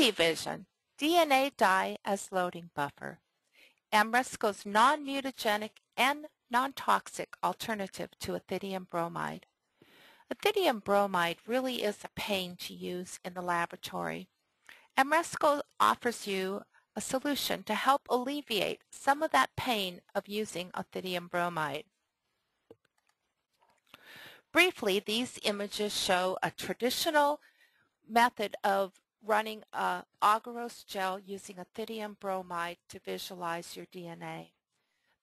Ethivision, DNA dye as loading buffer. AMRESCO's non-mutagenic and non-toxic alternative to ethidium bromide. Ethidium bromide really is a pain to use in the laboratory. AMRESCO offers you a solution to help alleviate some of that pain of using ethidium bromide. Briefly, these images show a traditional method of running a agarose gel using ethidium bromide to visualize your DNA.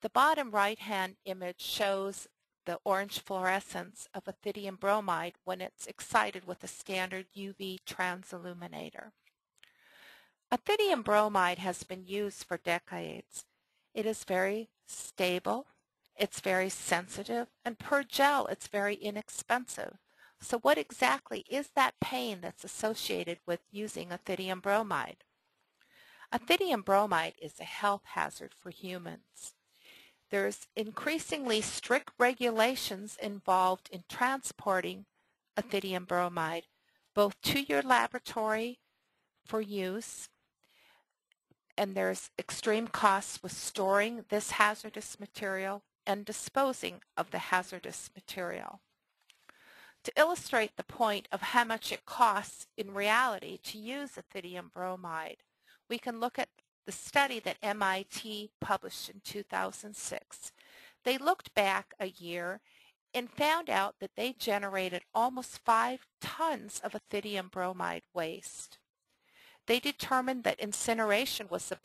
The bottom right-hand image shows the orange fluorescence of ethidium bromide when it's excited with a standard UV transilluminator. Ethidium bromide has been used for decades. It is very stable, it's very sensitive, and per gel it's very inexpensive. So what exactly is that pain that's associated with using ethidium bromide? Ethidium bromide is a health hazard for humans. There's increasingly strict regulations involved in transporting ethidium bromide, both to your laboratory for use, and there's extreme costs with storing this hazardous material and disposing of the hazardous material. To illustrate the point of how much it costs in reality to use ethidium bromide, we can look at the study that MIT published in 2006. They looked back a year and found out that they generated almost 5 tons of ethidium bromide waste. They determined that incineration was the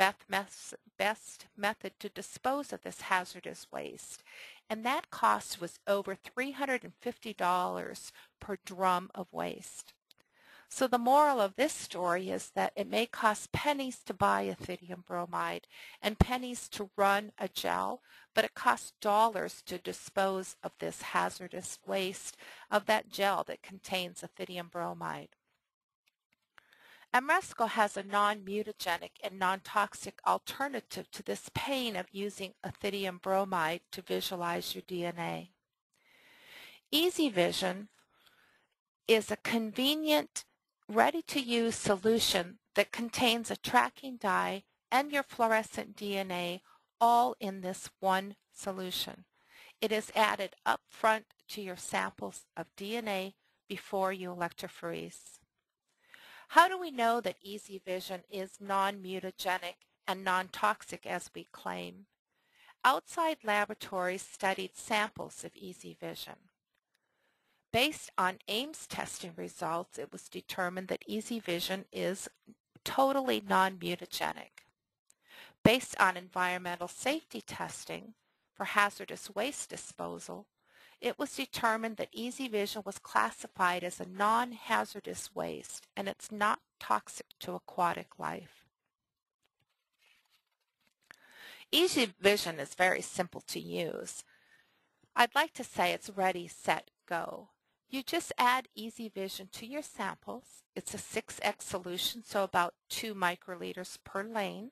best method to dispose of this hazardous waste, and that cost was over $350 per drum of waste. So the moral of this story is that it may cost pennies to buy ethidium bromide and pennies to run a gel, but it costs dollars to dispose of this hazardous waste of that gel that contains ethidium bromide. AMRESCO has a non-mutagenic and non-toxic alternative to this pain of using ethidium bromide to visualize your DNA. Ethivision is a convenient, ready-to-use solution that contains a tracking dye and your fluorescent DNA all in this one solution. It is added up front to your samples of DNA before you electrophoresis. How do we know that Ethivision is non-mutagenic and non-toxic as we claim? Outside laboratories studied samples of Ethivision. Based on Ames testing results, it was determined that Ethivision is totally non-mutagenic. Based on environmental safety testing for hazardous waste disposal, it was determined that Ethivision was classified as a non-hazardous waste and it's not toxic to aquatic life. Ethivision is very simple to use. I'd like to say it's ready, set, go. You just add Ethivision to your samples. It's a 6x solution, so about 2 microliters per lane.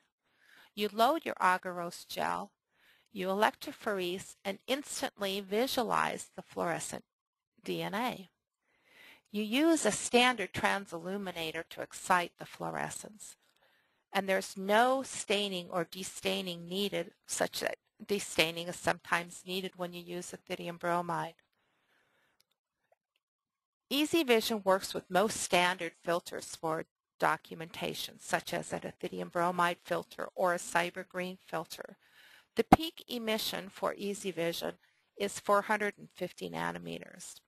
You load your agarose gel. You electrophoresis and instantly visualize the fluorescent DNA. You use a standard transilluminator to excite the fluorescence, and there's no staining or destaining needed, such that destaining is sometimes needed when you use ethidium bromide. Ethivision works with most standard filters for documentation, such as an ethidium bromide filter or a cyber green filter. The peak emission for Ethivision is 450 nanometers.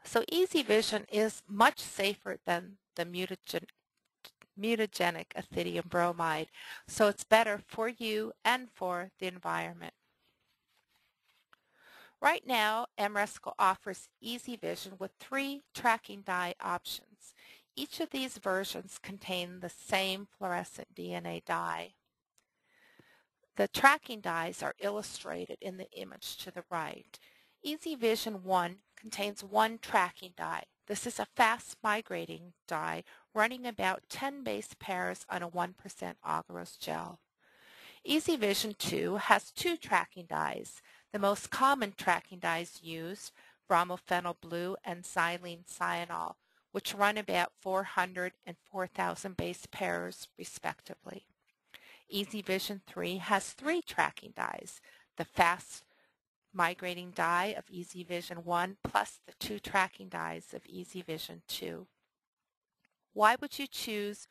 So Ethivision is much safer than the mutagenic ethidium bromide, so it's better for you and for the environment. Right now, AMRESCO offers Ethivision with 3 tracking dye options. Each of these versions contain the same fluorescent DNA dye. The tracking dyes are illustrated in the image to the right. Ethivision 1 contains 1 tracking dye. This is a fast migrating dye running about 10 base pairs on a 1% agarose gel. Ethivision 2 has 2 tracking dyes. The most common tracking dyes used, bromophenol blue and xylene cyanol, which run about 400 and 4,000 base pairs respectively. EasyVision 3 has 3 tracking dyes, the fast migrating dye of EasyVision 1 plus the 2 tracking dyes of EasyVision 2. Why would you choose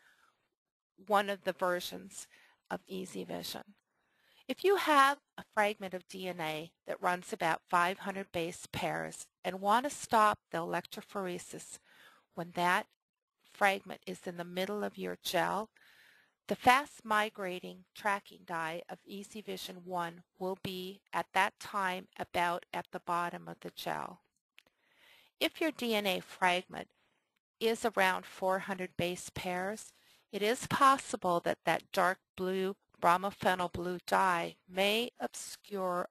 one of the versions of EasyVision? If you have a fragment of DNA that runs about 500 base pairs and want to stop the electrophoresis when that fragment is in the middle of your gel, the fast migrating tracking dye of EasyVision 1 will be at that time about at the bottom of the gel. If your DNA fragment is around 400 base pairs, it is possible that that dark blue bromophenol blue dye may obscure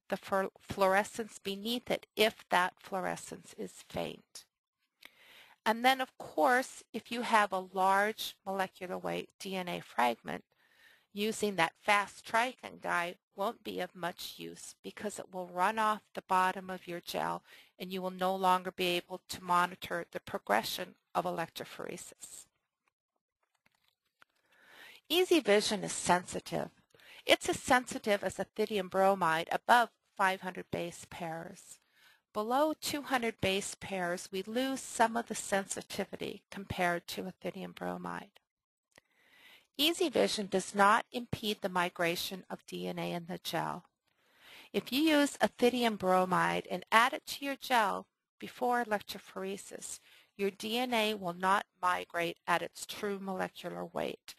the fluorescence beneath it if that fluorescence is faint. And then, of course, if you have a large molecular weight DNA fragment, using that fast tracking dye won't be of much use because it will run off the bottom of your gel and you will no longer be able to monitor the progression of electrophoresis. EasyVision is sensitive. It's as sensitive as Ethidium Bromide above 500 base pairs. Below 200 base pairs, we lose some of the sensitivity compared to Ethidium Bromide. EasyVision does not impede the migration of DNA in the gel. If you use Ethidium Bromide and add it to your gel before electrophoresis, your DNA will not migrate at its true molecular weight.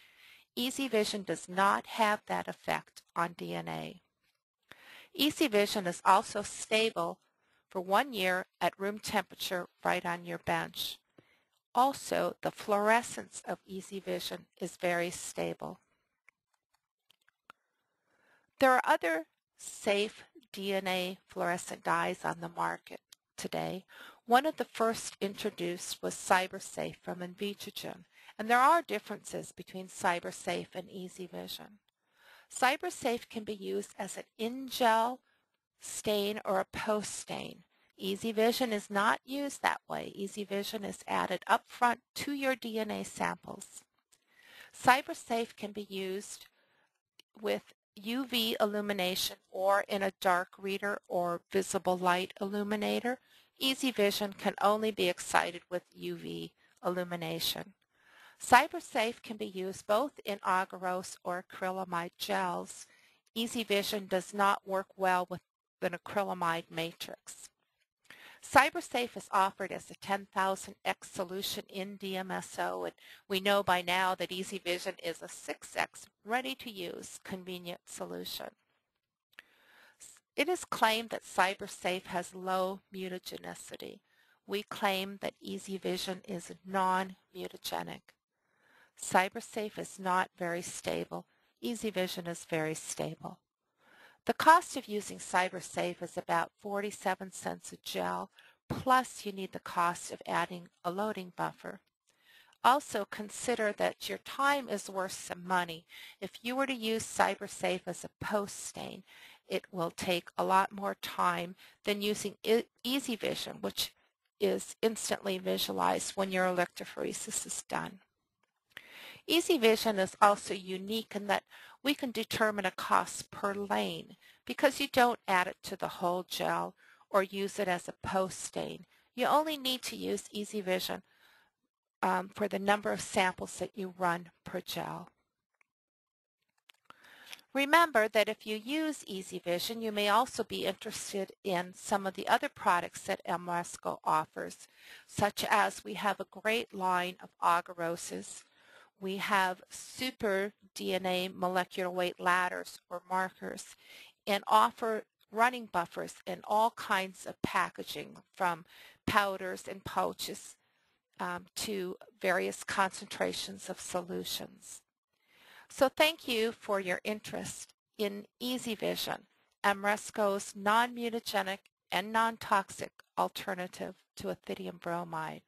EasyVision does not have that effect on DNA. EasyVision is also stable for 1 year at room temperature right on your bench. Also, the fluorescence of EasyVision is very stable. There are other safe DNA fluorescent dyes on the market today. One of the first introduced was CyberSafe from Ethidium, and there are differences between CyberSafe and EasyVision. CyberSafe can be used as an in-gel stain or a post-stain. EasyVision is not used that way. EasyVision is added up front to your DNA samples. CyberSafe can be used with UV illumination or in a dark reader or visible light illuminator. EasyVision can only be excited with UV illumination. CyberSafe can be used both in agarose or acrylamide gels. EasyVision does not work well with an acrylamide matrix. CyberSafe is offered as a 10,000x solution in DMSO, and we know by now that EasyVision is a 6x ready-to-use convenient solution. It is claimed that CyberSafe has low mutagenicity. We claim that EasyVision is non-mutagenic. CyberSafe is not very stable. EasyVision is very stable. The cost of using CyberSafe is about 47 cents a gel, plus you need the cost of adding a loading buffer. Also consider that your time is worth some money. If you were to use CyberSafe as a post stain, it will take a lot more time than using EasyVision, which is instantly visualized when your electrophoresis is done. EasyVision is also unique in that we can determine a cost per lane because you don't add it to the whole gel or use it as a post stain. You only need to use EasyVision for the number of samples that you run per gel. Remember that if you use EasyVision, you may also be interested in some of the other products that AMRESCO offers, such as we have a great line of agaroses. We have super DNA molecular weight ladders or markers, and offer running buffers in all kinds of packaging, from powders and pouches to various concentrations of solutions. So thank you for your interest in EasyVision, AMRESCO's non-mutagenic and non-toxic alternative to Ethidium Bromide.